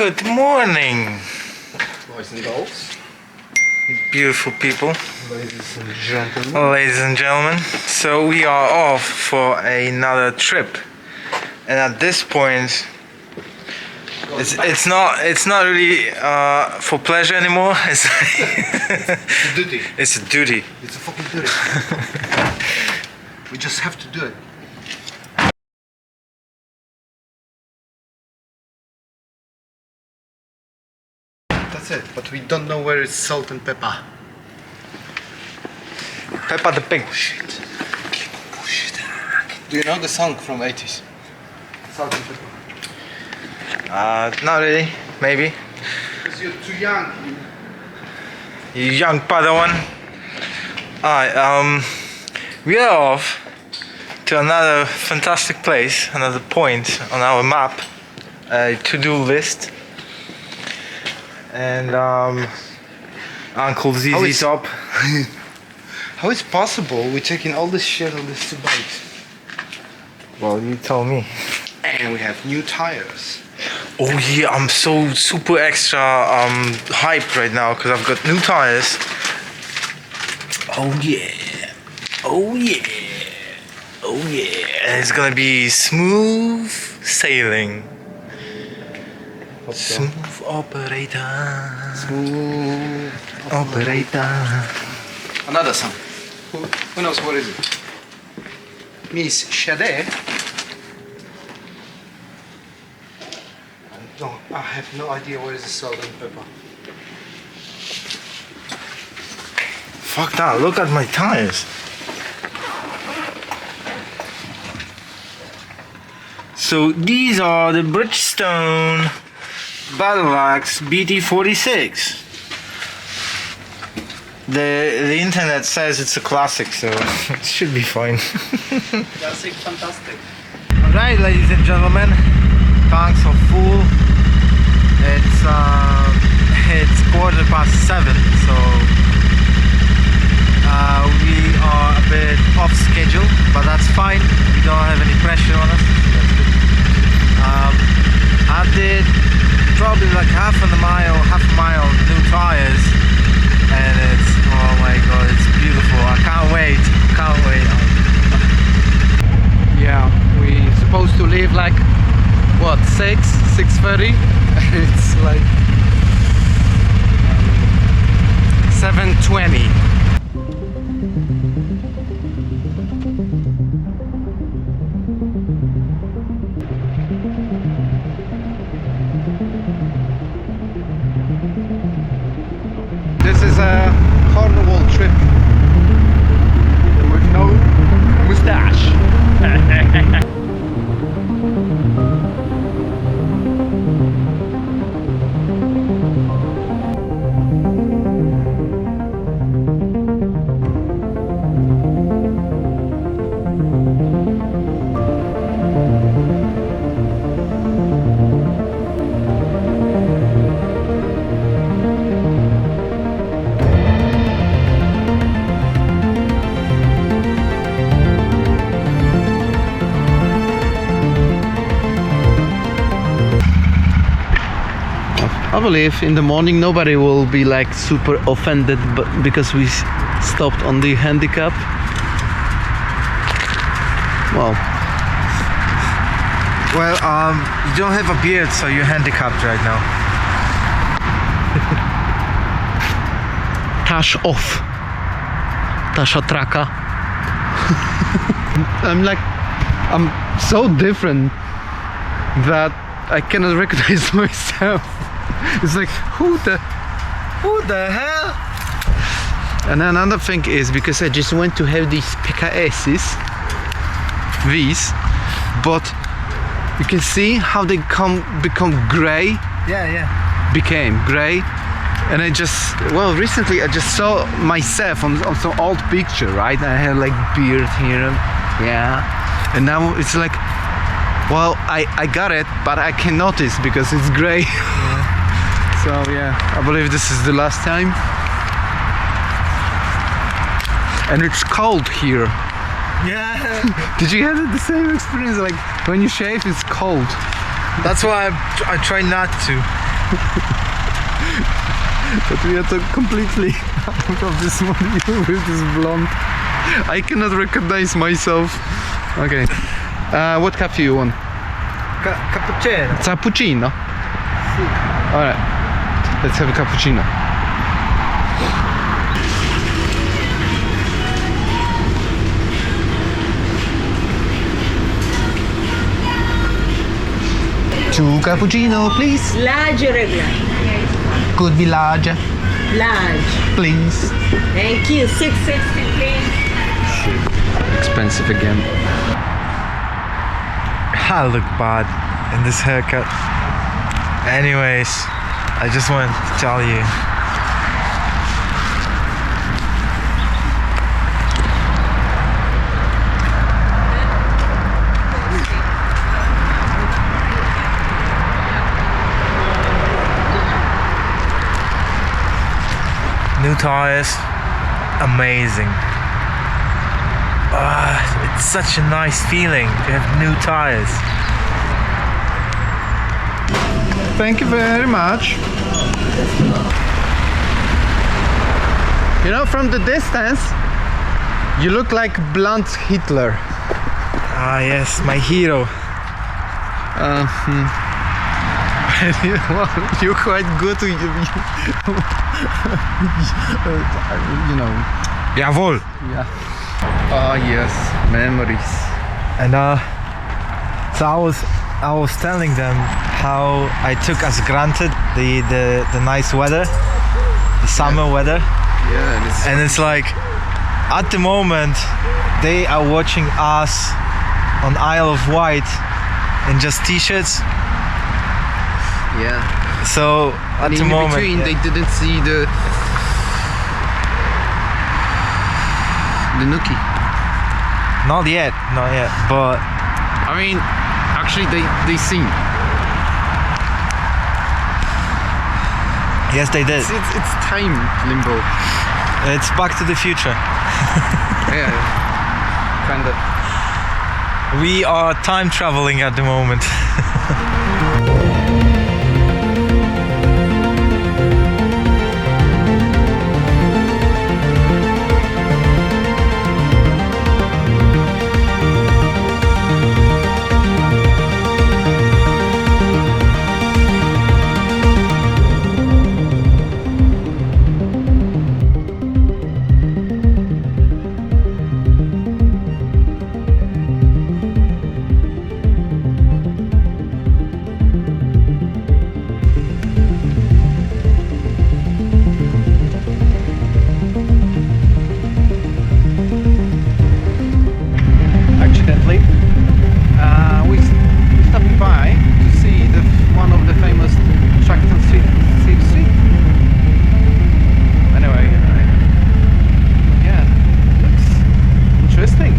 Good morning, Boys and girls, beautiful people, ladies and gentlemen. ladies and gentlemen. So we are off for another trip, and at this point, it's not really for pleasure anymore. It's It's a duty. it's a duty. It's a fucking duty. We just have to do it. That's it. But we don't know where is salt and pepper. Peppa the Pig. Shit. Do you know the song from 80s? Salt and pepper. Not really. Maybe. Because you're too young. You young Padawan. Alright, we are off to another fantastic place, another point on our map, a to-do list. And Uncle ZZ Top. How is possible we're taking all this shit on these two bikes? Well, you tell me. And we have new tires. Oh yeah, I'm so super extra hyped right now because I've got new tires. Oh yeah. Oh yeah. Oh yeah. It's gonna be smooth sailing. Smooth operator. Smooth Operator. Another song. Who knows what is it? Miss Shade. I have no idea where is the salt and pepper. Fuck that, look at my tires. So these are the Bridgestone Battle Axe Beaty 46. The internet says it's a classic, so it should be fine. Classic, fantastic. Alright, ladies and gentlemen, tanks are full. It's 7:15, so we are a bit off schedule, but that's fine. We don't have any pressure on us. So that's good. I did probably like half a mile new tires, and it's, oh my god, it's beautiful. I can't wait. Yeah, we supposed to leave like what, 6:30? It's like 7:20. This is a Cornwall trip with no mustache. I believe in the morning nobody will be like super offended, but because we stopped on the handicap. Well, You don't have a beard, so you're handicapped right now. tash off, tasha traka. I'm so different that I cannot recognize myself. It's like, who the hell? And another thing is because I just went to have these PKS's, these, but you can see how they become grey. Yeah. Became grey, and recently I just saw myself on some old picture, right? I had like beard here, yeah, and now it's like, well, I got it, but I can notice because it's grey. Yeah. So yeah, I believe this is the last time. And it's cold here. Yeah. Did you have the same experience? Like when you shave, it's cold. That's why I try not to. But we are completely out of this movie with this blonde. I cannot recognize myself. Okay. What coffee you want? Cappuccino. Cappuccino? Alright. Let's have a cappuccino. Two cappuccino, please. Large or regular? Could be larger, Large. please. Thank you. 660, please. Expensive again. I look bad in this haircut. Anyways, I just wanted to tell you. New tires, amazing. It's such a nice feeling to have new tires. Thank you very much. You know, from the distance, you look like blunt Hitler. Ah yes, my hero. You're quite good to you know. Jawohl. Yeah. Oh yes, memories. And so I was telling them how I took as granted the nice weather, the summer weather, Yeah, and it's like at the moment they are watching us on Isle of Wight in just t-shirts. yeah. So at And the in moment, between, they didn't see the Nuki. not yet, but I mean, actually, they seen. yes, they did. It's time limbo. It's Back to the Future. Yeah, kind of. We are time traveling at the moment. Accidentally, we stopped by to see one of the famous Truxton Circuit. Anyway, yeah, looks interesting.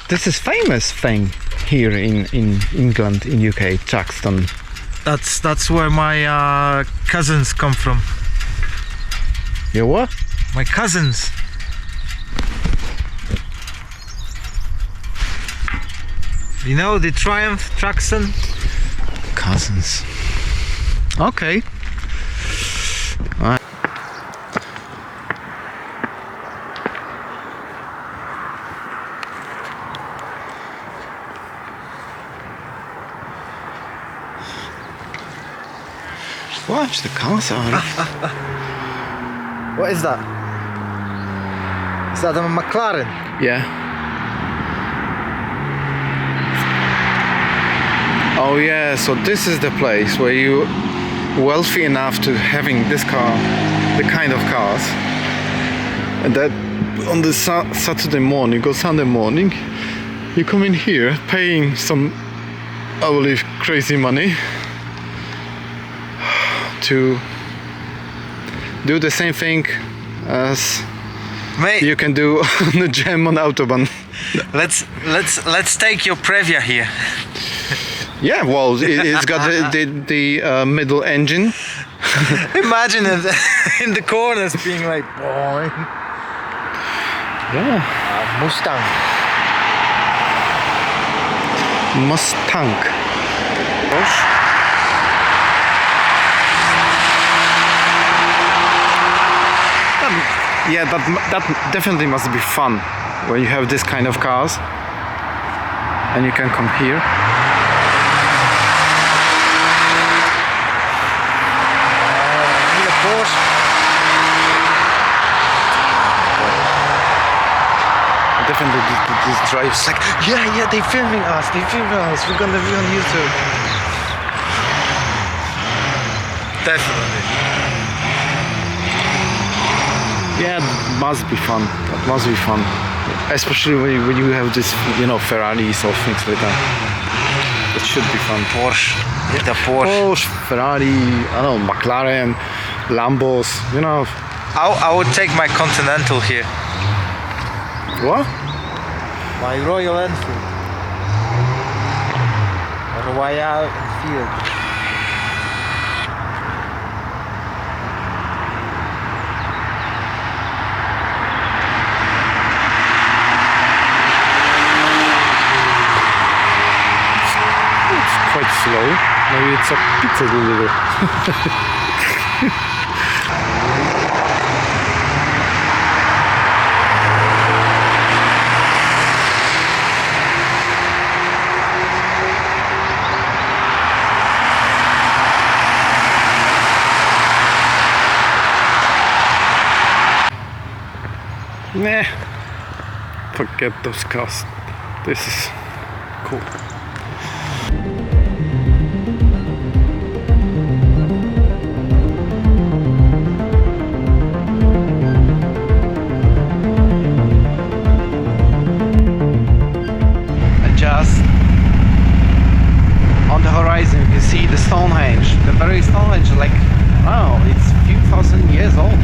This is famous thing here in England, in UK, Truxton. That's where my cousins come from. Your what? My cousins. You know the Triumph Truxton? Cousins. Okay. Watch the cars are. What is that? Is that a McLaren? Yeah. Oh yeah, so this is the place where you wealthy enough to having this car, the kind of cars, and that on the Saturday morning or Sunday morning, you come in here paying some, I believe, crazy money to do the same thing as Mate, you can do on the jam on Autobahn. let's take your Previa here. Yeah, well, it's got the middle engine. Imagine it in the corners being like boing. Yeah. Mustang. Mustang. Yeah, that definitely must be fun when you have this kind of cars and you can come here. Need a Porsche. Definitely this drives like, yeah, they're filming us, we're gonna be on YouTube. Definitely. Yeah, it must be fun. That must be fun. Especially when you have this, Ferraris or things like that. It should be fun. Porsche. The Porsche. Ferrari, I don't know, McLaren, Lambos, I would take my Continental here. What? My Royal Enfield. Royal Enfield. Quite slow. Maybe it's a pizza delivery. Nah. Forget those cars. This is cool. On the horizon you can see the Stonehenge, the very Stonehenge, like, wow, it's a few thousand years old.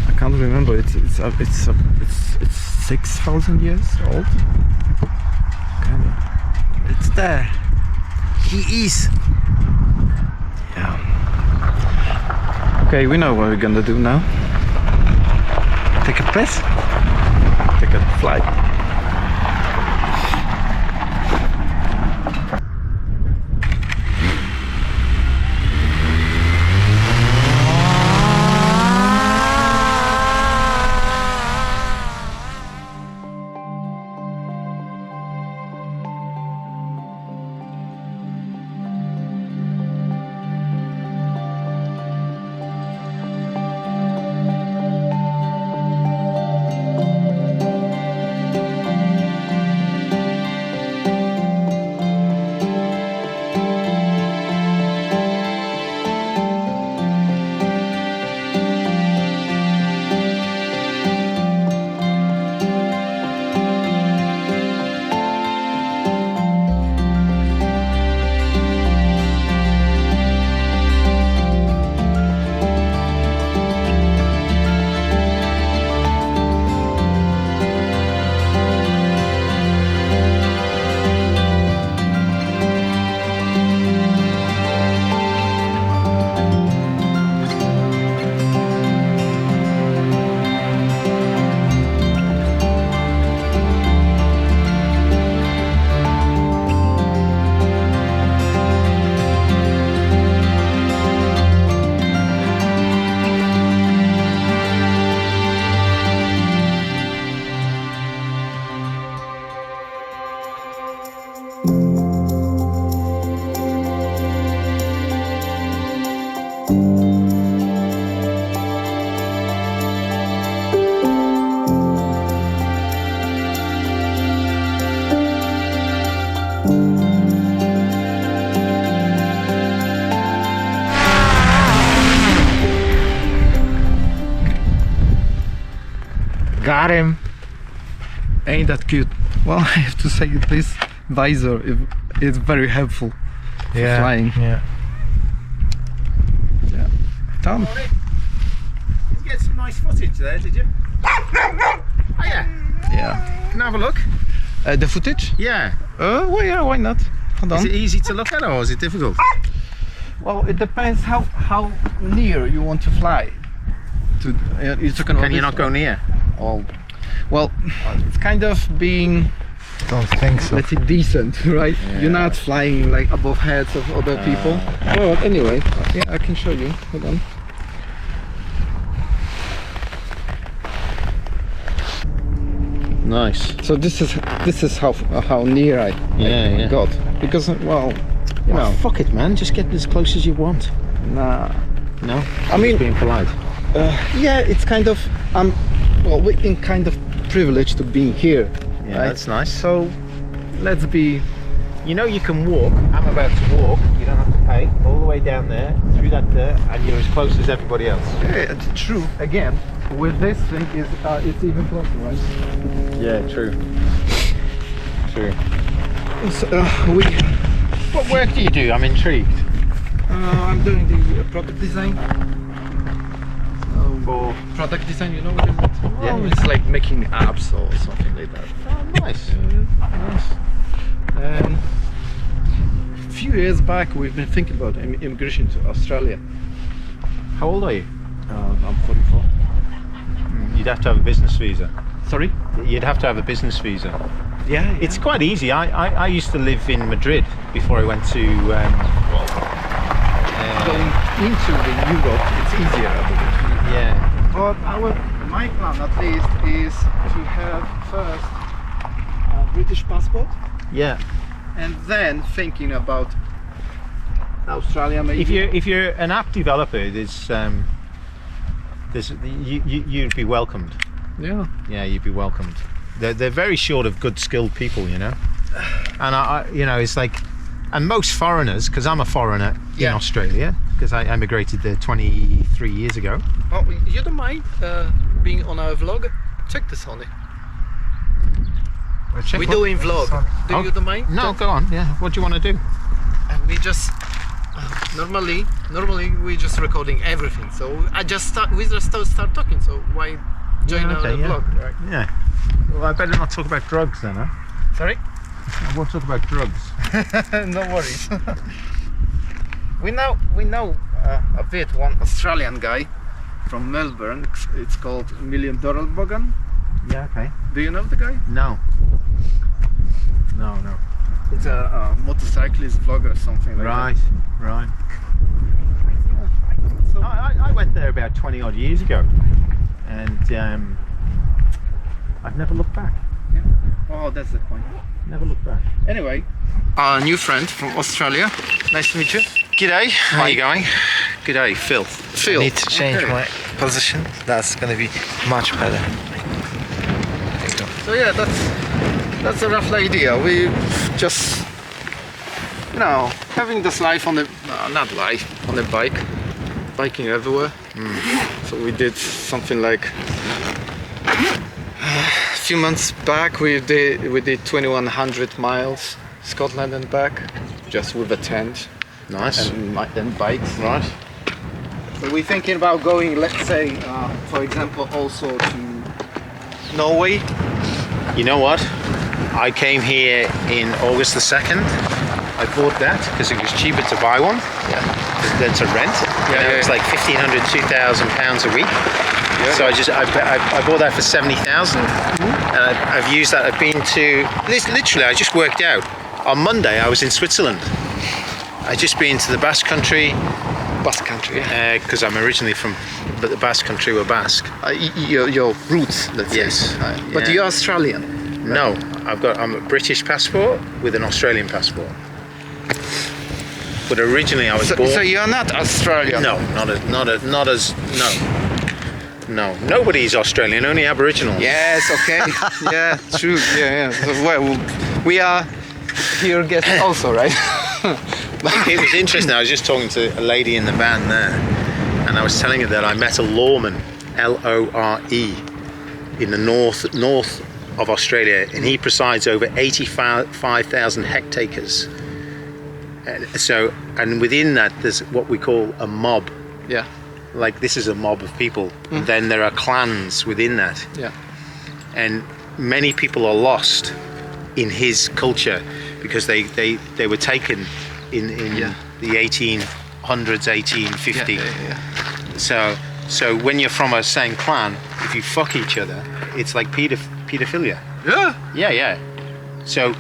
I can't remember. It's 6,000 years old. Kind of. It's there. He is. Yeah. Okay, we know what we're gonna do now. Take a piss. Take a flight. Got him. Ain't that cute? Well, I have to say this visor is very helpful for flying. Yeah. Tom. Did you get some nice footage there, did you? Oh yeah. Yeah. Can I have a look? The footage? Yeah. Well, yeah, why not? Hold Is on. it easy to look at or is it difficult? Well, it depends how near you want to fly. You're talking about Can you this not go one? near? Well, it's kind of being, Don't think so. let's say, decent, right? Yeah. You're not flying like above heads of other people. Well, anyway, yeah, I can show you. Hold on. Nice. So this is how near I Yeah. got, because well, you know, Fuck it, man. Just get as close as you want. nah. No? I mean, Being polite. yeah, it's kind of well, we've been kind of privileged to be here. Yeah, right? that's nice. So let's be. You know you can walk. I'm about to walk. You don't have to pay. All the way down there, through that dirt, and you're as close as everybody else. Yeah, it's true. Again, with this thing is it's even closer, right? Yeah, true. True. So, What work do you do? I'm intrigued. I'm doing the product design. For product design, you know what it is? Well, it's like making apps or something like that. Oh, nice. Nice. And a few years back, we've been thinking about immigration to Australia. How old are you? I'm 44. You'd have to have a business visa. Sorry? You'd have to have a business visa. Yeah, It's quite easy. I used to live in Madrid before I went to. going into the Europe, it's easier, I believe. Yeah. But my plan, at least, is to have first a British passport, Yeah. and then thinking about Australia, maybe. If you're an app developer, you'd be welcomed. Yeah. Yeah, you'd be welcomed. They're very short of good skilled people, you know. And I you know, it's like, and most foreigners, because I'm a foreigner in Yeah. Australia, because I emigrated there 23 years ago. Oh, you don't mind being on our vlog? Check this, honey. We're doing vlog. Do you don't mind? No, go on. Yeah. What do you want to do? And we just normally we just recording everything. So we just start talking. So why join our vlog? Right? Yeah. Well, I better not talk about drugs then, huh? Sorry? I won't talk about drugs. No worries. we know a bit one Australian guy from Melbourne. It's called $1 Million Bogan. Yeah. Okay. Do you know the guy? No. No. It's a motorcyclist vlogger or something like Right. that. So, I went there about 20 odd years ago, and I've never looked back. yeah. Oh, that's the point. Never looked back. Anyway, our new friend from Australia. Nice to meet you. G'day, how are you going? G'day, Phil. Phil. I need to change Okay. my position. That's gonna be much better. There you go. So yeah, that's a rough idea. We just, you know, having this life on the not life on the bike, biking everywhere. So we did something like a few months back. We did 2100 miles Scotland and back, just with a tent Nice. and bikes. Right. So we're thinking about going, let's say, for example, also to Norway. You know what? I came here in August the 2nd. I bought that because it was cheaper to buy one than to rent. It's like £1,500, £2,000 a week. So I bought that for 70,000, and I've used that. I've been to literally. I just worked out. On Monday, I was in Switzerland. I just been to the Basque country. Basque country. Because I'm originally from the Basque country. We're Basque. Your roots, let's say. Yes. But Yeah. you're Australian. No, I'm a British passport with an Australian passport. But originally I was born. So you're not Australian. No, not as no. Nobody's Australian, only Aboriginals. Yes. Okay. Yeah. True. Yeah. So, well, we are here guests also, right? It was interesting. I was just talking to a lady in the van there, and I was telling her that I met a lawman, Lore, in the north of Australia, and he presides over 85,000 hectares. And within that, there's what we call a mob. Yeah. Like this is a mob of people. And then there are clans within that. Yeah. And many people are lost in his culture because they were taken in the 1800s, 1850. So when you're from a same clan, if you fuck each other, it's like pedophilia. Yeah. So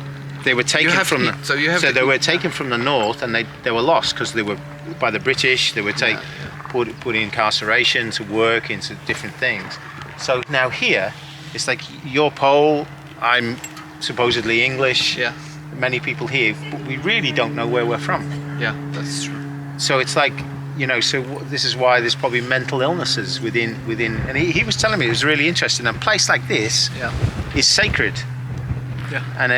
they were taken from they were taken from the north, and they were lost because they were by the British. They were put in incarceration to work into different things. So now here, it's like you're Pole, I'm supposedly English. Yeah. Many people here, but we really don't know where we're from. Yeah, that's true. So it's like, so this is why there's probably mental illnesses within. And he was telling me, it was really interesting. A place like this is sacred. Yeah. And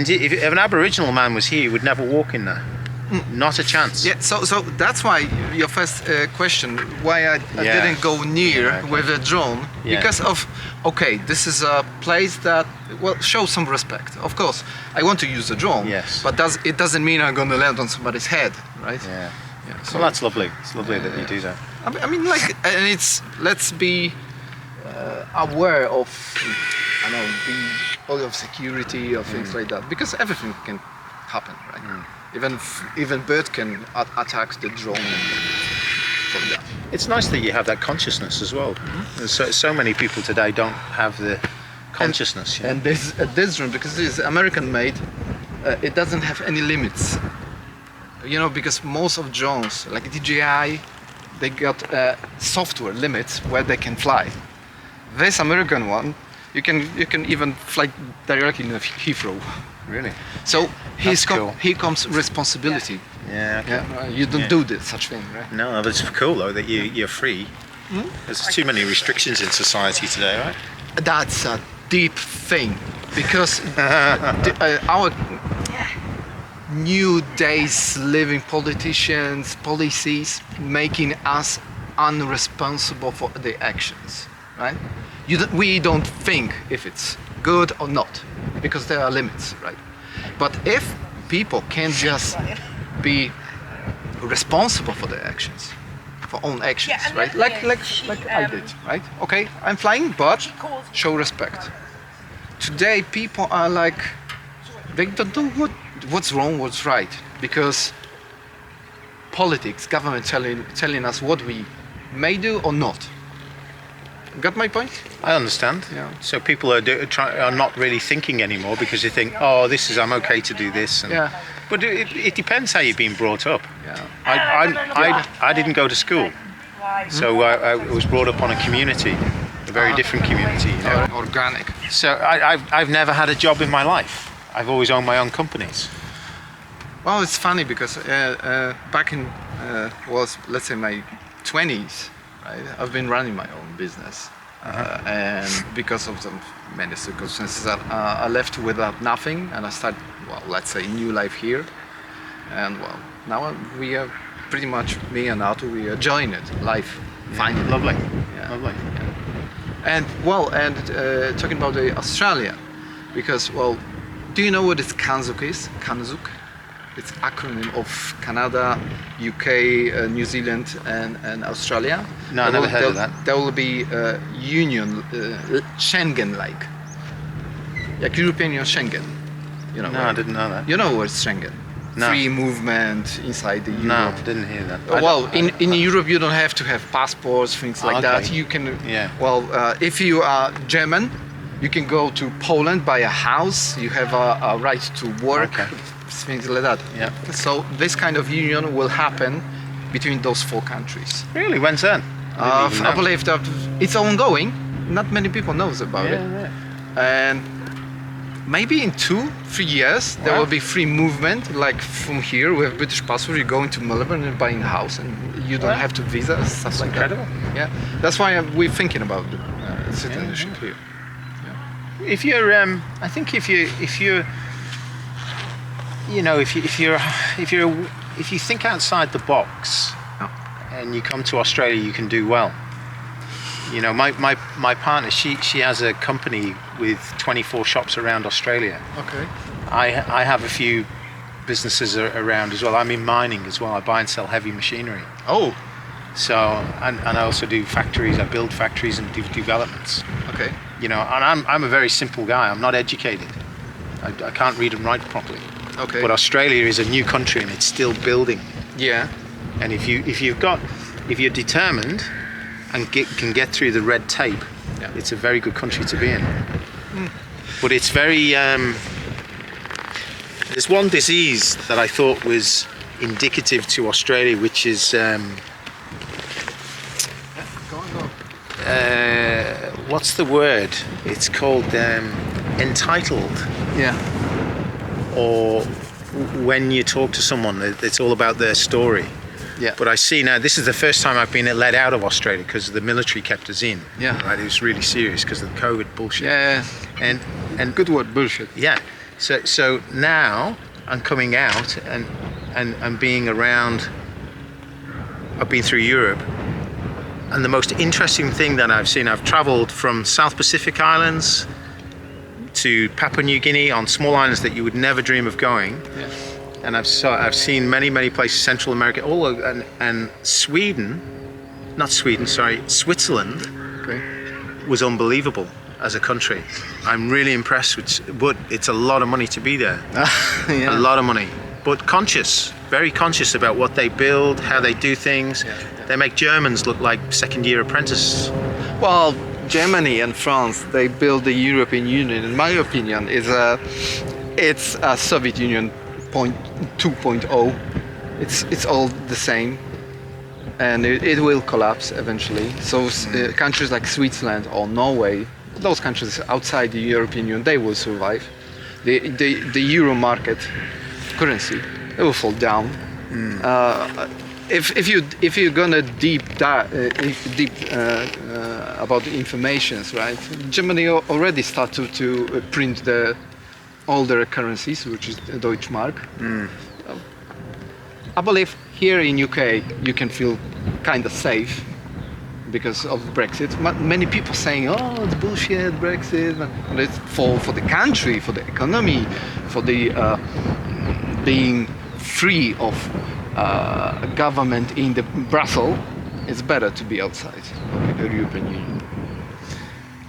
if an Aboriginal man was here, he would never walk in there. Not a chance. Yeah. So that's why your first question, why I didn't go near with a drone, because of this is a place that shows some respect. Of course, I want to use a drone. Yes. But it doesn't mean I'm going to land on somebody's head, right? Yeah. So well, that's lovely. It's lovely that you do that. I mean, and it's let's be aware of, all of security or things like that, because everything can happen, right? Even bird can attack the drone from that. It's nice that you have that consciousness as well. So many people today don't have the consciousness. And this drone, because it's American made, it doesn't have any limits. Because most of drones, like DJI, they got software limits where they can fly. This American one, you can even fly directly in Heathrow. Really? So cool. here comes responsibility. Yeah. Okay. You don't do this such thing, right? No, but it's cool though that you're free. There's too many restrictions in society today, right? That's a deep thing, because our new days living politicians, policies, making us unresponsible for their actions, right? We don't think if it's good or not, because there are limits, right? But if people can just be responsible for their actions, for own actions, right? Like I did, right? Okay, I'm flying, but show respect. Today, people are like, they don't know what's wrong, what's right, because politics, government telling us what we may do or not. Got my point? I understand. Yeah. So people are not really thinking anymore because they think, I'm okay to do this. But it depends how you've been brought up. Yeah. I didn't go to school, so I was brought up on a community, a very different community. Organic. So I've never had a job in my life. I've always owned my own companies. Well, it's funny because back in let's say my 20s, right, I've been running my own business, and because of the many circumstances, I left without nothing, and I started, let's say, new life here, and now we are pretty much, me and Arthur, we are enjoying it, life, finally. Lovely. Yeah. Lovely. Yeah. And talking about Australia, because do you know what Kanzuk is? Kanzuk? It's acronym of Canada, UK, New Zealand, and Australia. No, I never heard of that. There will be union, Schengen-like. Like European Union, Schengen. No, I didn't know that. You know what's Schengen? No. Free movement inside the Europe. No, I didn't hear that. In Europe you don't have to have passports, things like that. You can, if you are German, you can go to Poland, buy a house, you have a right to work, things like that. Yeah. So this kind of union will happen between those four countries. Really? When's that? I believe that it's ongoing. Not many people knows about it. Yeah. And maybe in 2-3 years there will be free movement, like from here with British passport, you're going to Melbourne and buying a house, and you don't have to visa, stuff like incredible. that. Yeah, that's why we're thinking about citizenship here. If you're, I think if you think outside the box and you come to Australia, you can do well. You know, my partner, she has a company with 24 shops around Australia. Okay. I have a few businesses around as well. I'm in mining as well. I buy and sell heavy machinery. Oh. So, and I also do factories. I build factories and do developments. Okay. You know, and I'm a very simple guy. I'm not educated. I can't read and write properly. Okay. But Australia is a new country and it's still building. Yeah. And if you're determined and can get through the red tape, it's a very good country to be in. But it's very. There's one disease that I thought was indicative to Australia, which is what's the word? It's called entitled. Yeah. Or when you talk to someone, it's all about their story. Yeah. But I see now, this is the first time I've been let out of Australia because the military kept us in. Yeah. Right, it was really serious because of the COVID bullshit. Yeah. And Good word, bullshit. yeah. So now I'm coming out and being around. I've been through Europe, and the most interesting thing that I've seen, I've travelled from South Pacific Islands to Papua New Guinea on small islands that you would never dream of going. Yeah. And I've seen many places, Central America, and Switzerland, Okay. was unbelievable as a country. I'm really impressed with, but it's a lot of money to be there. Yeah. A lot of money, but very conscious about what they build, how they do things. Yeah. They make Germans look like second-year apprentices. Well, Germany and France, they built the European Union. In my opinion, it's a Soviet Union 2.0. It's all the same, and it will collapse eventually. So countries like Switzerland or Norway, those countries outside the European Union, they will survive. The euro market currency, it will fall down. If you're gonna deep about the informations, right? Germany already started to print the older currencies, which is the Deutschmark. I believe here in UK you can feel kind of safe because of Brexit. Many people saying, "Oh, it's bullshit, Brexit," but it's for the country, for the economy, for the being free of government in the Brussels. It's better to be outside of the European Union.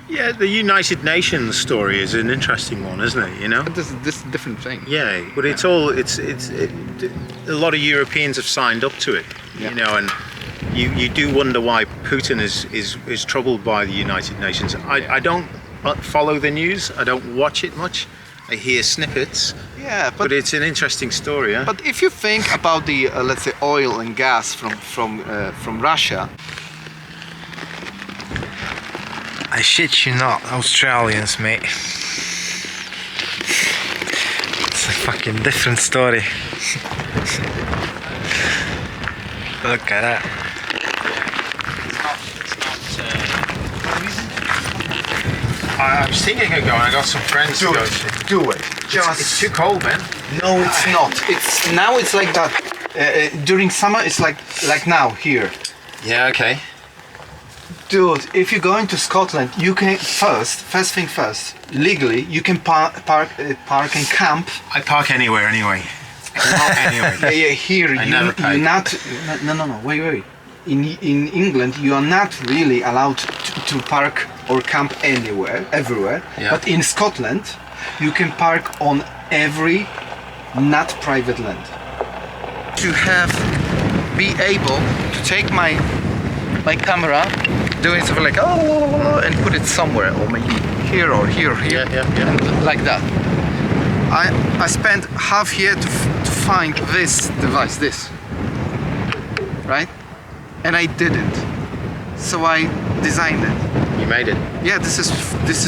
Yeah, the United Nations story is an interesting one, isn't it? You know. But this is a different thing. Yeah, but it's a lot of Europeans have signed up to it, Yeah. you know, and you do wonder why Putin is troubled by the United Nations. I don't follow the news. I don't watch it much. I hear snippets. Yeah, But it's an interesting story, yeah. But if you think about the let's say oil and gas from Russia, I shit you not, Australians, mate. It's a fucking different story. Look at that. I was thinking of going. I got some friends to go to. do it. It's too cold, man. No, it's not. It's now. It's like that. During summer, it's like now here. Yeah, okay. Dude, if you're going to Scotland, you can first thing first, legally, you can park and camp. I park anywhere anyway. Anyway. Yeah, here never pay. you're not. No. Wait. In England, you are not really allowed to park or camp everywhere. Yeah. But in Scotland, you can park on every not private land. To be able to take my camera, doing something like and put it somewhere, or maybe here or here, Yeah. and like that. I spent half year to find this device, right? And I didn't. So I designed it. You made it. Yeah, this is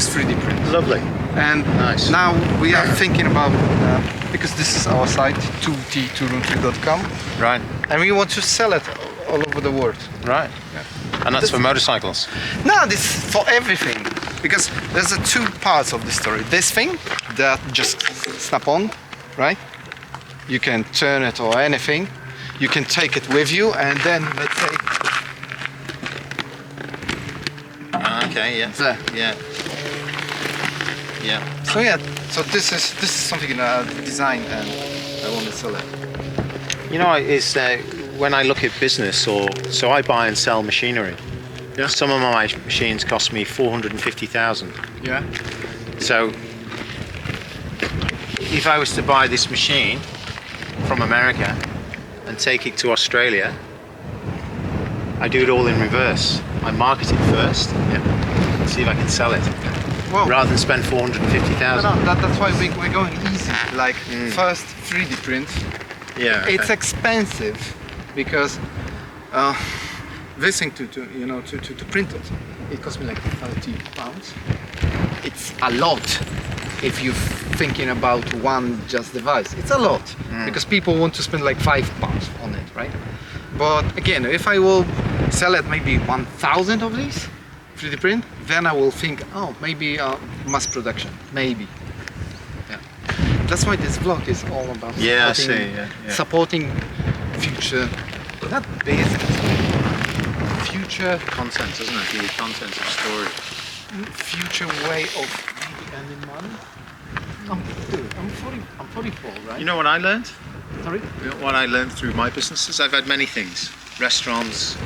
3D print. Lovely. And Nice. now we are thinking about because this is our site 2t2room3.com, Right. and we want to sell it all over the world. Right. And that's for motorcycles. No, this is for everything. Because there's two parts of the story. This thing that just snap on, right? You can turn it or anything. You can take it with you, and then let's say Okay, yeah. There. Yeah. Yeah. So yeah, so this is something in a design, and I want to sell it. You know, it's when I look at business, or so I buy and sell machinery. Yeah. Some of my machines cost me 450,000. Yeah. So if I was to buy this machine from America and take it to Australia, I do it all in reverse. I market it first, see if I can sell it, Well, rather than spend 450,000. that's why we're going easy. Like first 3D print. Yeah. It's expensive because this thing to print it cost me like £30. It's a lot if you're thinking about one just device. It's a lot because people want to spend like £5 on it, right? But again, if I will sell it maybe 1,000 of these 3D print, then I will think, oh, maybe mass production, maybe. Yeah. That's why this vlog is all about Yeah, I supporting, see, yeah. supporting future, not business, future Content, doesn't it? The content of story. future way of maybe earning money. I'm 44, right? You know what I learned? Sorry? You know what I learned through my businesses? I've had many things. Restaurants,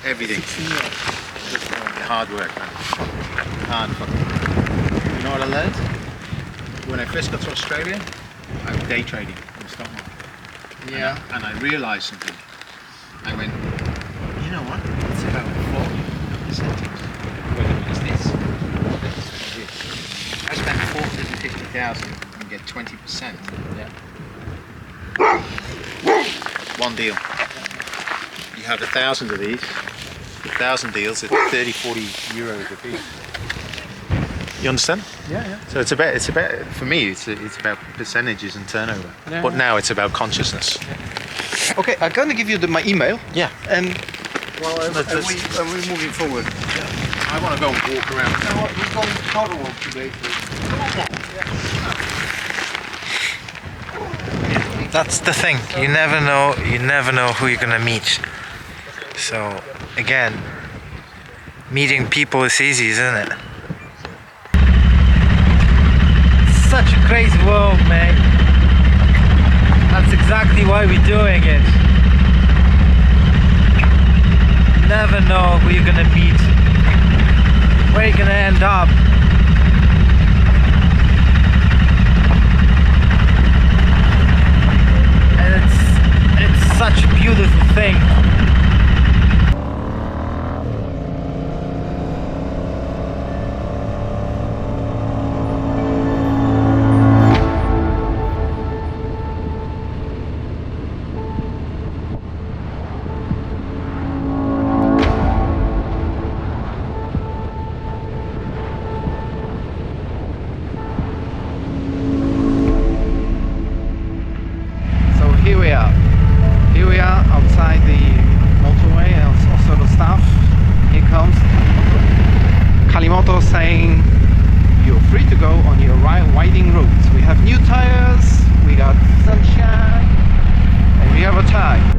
everything. 16 years. Hard work, man. Hard fucking work. You know what I learned? When I first got to Australia, I was day trading in the stock market. Yeah. And I realised something. I went, you know what? It's about 40%. Whether it's this or this. I spent 450,000 and get 20%. Yeah. One deal. You have 1,000 of these. 1,000 deals at 30, 40 euros a piece. You understand? Yeah. So it's about for me it's about percentages and turnover. Yeah. But now it's about consciousness. Okay, I'm gonna give you my email. Yeah. And Let's- we're moving forward. I want to go and walk around. We're going to Cornwall today. That's the thing. You never know who you're gonna meet. So again, meeting people is easy, isn't it? Such a crazy world, man. That's exactly why we're doing it. Never know who you're gonna meet, where you're gonna end up. And it's such a beautiful thing. Here we are outside the motorway and all sort of stuff. Here comes Calimoto saying you're free to go on your winding routes. We have new tires, we got sunshine, and we have a tie.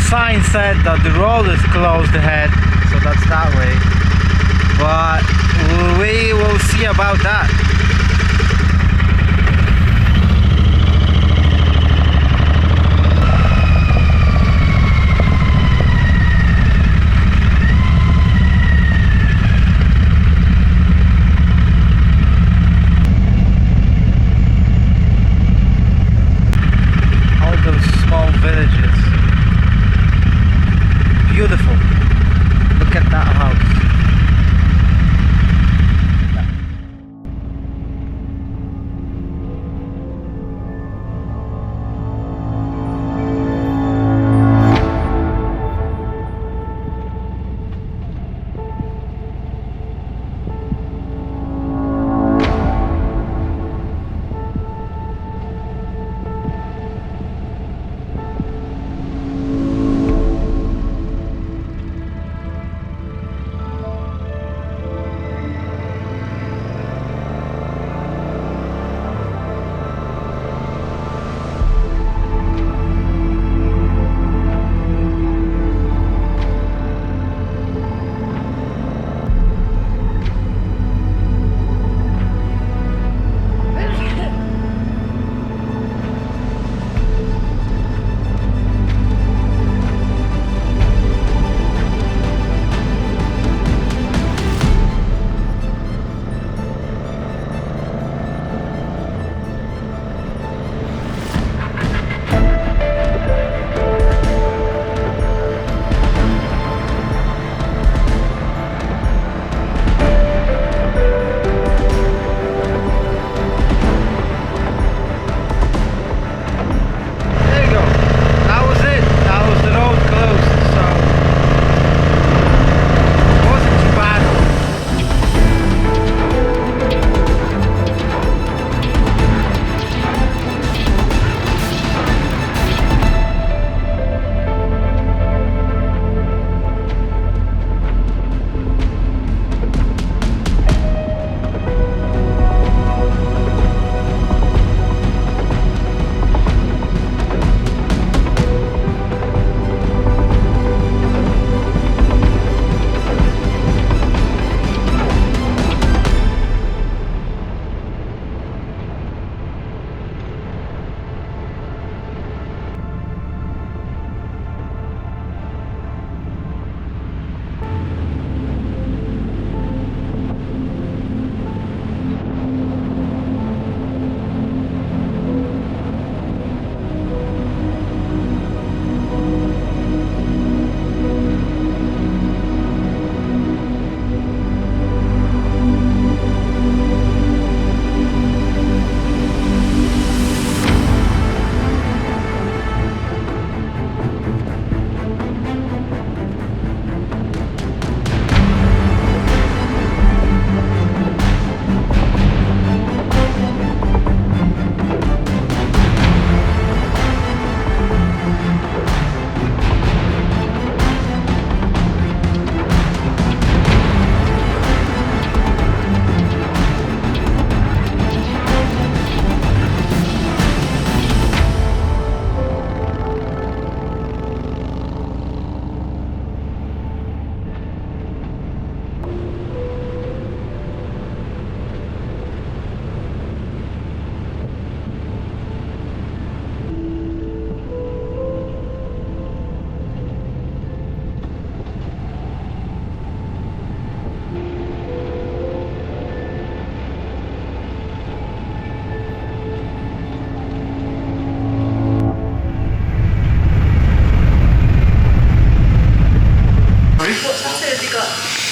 sign said that the road is closed ahead, so that's that way. But we will see about that. Villages. Beautiful. Look at that house.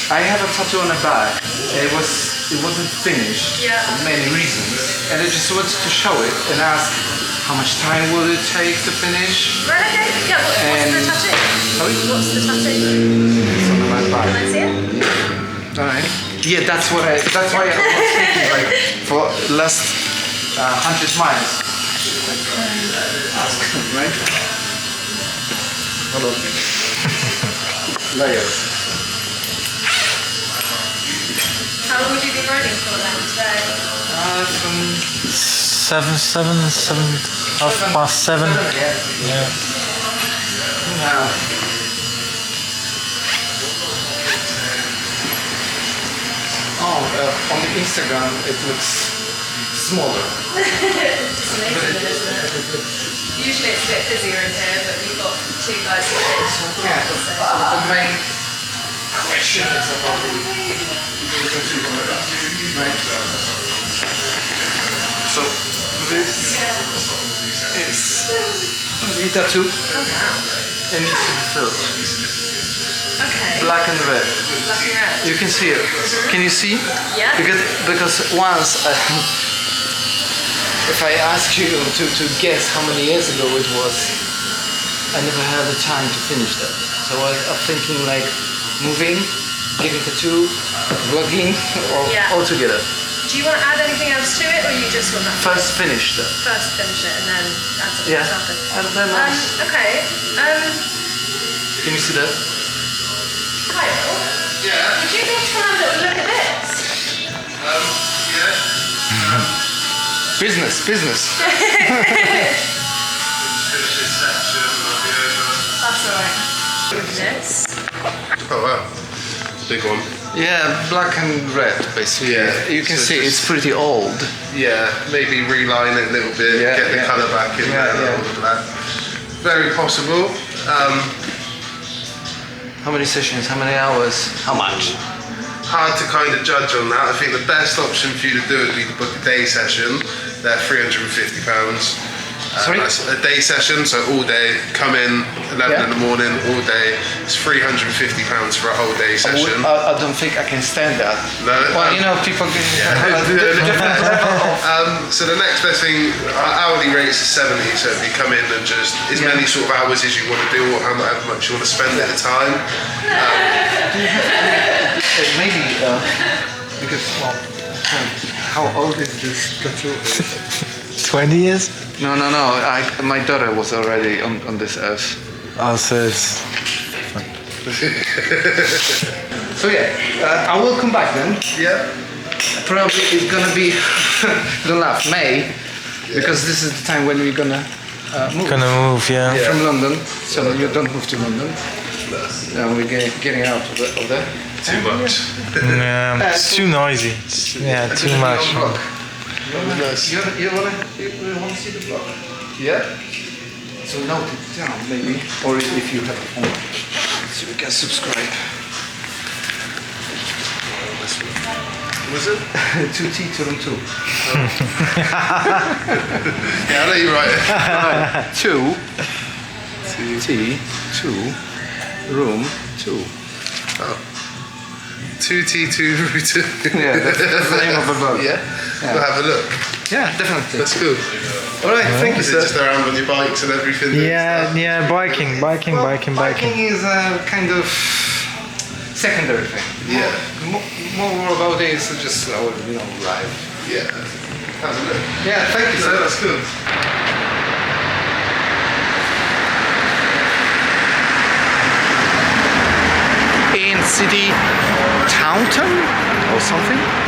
I have a tattoo on the back. It wasn't finished for many reasons, and I just wanted to show it and ask how much time will it take to finish. Right, okay. Yeah, what's the tattoo? Sorry? What's the tattoo? It's on my back. Can I see it? Alright. Yeah, that's why I was thinking, like, for last 100 miles. Ask, right? Hold on. Layers. How long have you been riding for then today? From 7, 7, 7, half past 7. yeah. Yeah. Oh, on the Instagram it looks smaller. It's amazing, isn't it? Usually it's a bit busier in here, but we've got two guys with it. Yeah, the main question is about the right? So this is Vita 2 and needs to be filled. Okay. Black and red. Black and red. You can see it. Can you see? Yeah. Because once if I ask you to guess how many years ago it was, I never had the time to finish that. So I'm thinking like moving, giving tattoo, vlogging, or Yeah. all together. Do you want to add anything else to it, or you just want that? First finish that. First finish it and then add something Yeah. else after. And then Okay. can you see that? Kyle. Yeah. Would you just come and have a little look at this? Business. That's alright. This. Oh wow, big one. Yeah, black and red basically. Yeah. You can So see just- it's pretty old. Yeah, maybe reline it a little bit, Yeah, get the yeah. colour back in Yeah, there, yeah. all of that. Very possible. How many sessions? How many hours? How much? Hard to kind of judge on that. I think the best option for you to do would be to book a day session. They're £350. Sorry? That's a day session, so all day, come in 11 in the morning, all day. It's £350 for a whole day session. I don't think I can stand that. No, Well, you know, people can So the next best thing, our hourly rates is 70, so if you come in and just as many sort of hours as you want to do or how much you want to spend at a time. maybe because how old is this tattoo? 20 years? No. My daughter was already on this earth. Oh, so it's... So yeah, I will come back then. Yeah. Probably it's gonna be don't laugh, May, because this is the time when we're gonna move yeah. from London. So you don't move to London. We're getting out of there. Too much. Yeah, it's too noisy. Yeah, too much. You wanna see the vlog? Yeah. So note it down maybe, or if you have a phone, so you can subscribe. Was it? 2T to room 2. Yeah, I'll let you write it. 2 T 2 room 2. 2T2 route. Yeah, that's the name of the vlog. Yeah. We'll have a look. Yeah, definitely. That's good. Alright, thank you, Is it sir. just around on your bikes and everything? Yeah, biking. Biking is a kind of secondary thing. Yeah. More about it is just our, life. Yeah. Have a look. Yeah, thank you, So sir. that's good. In city Taunton or something.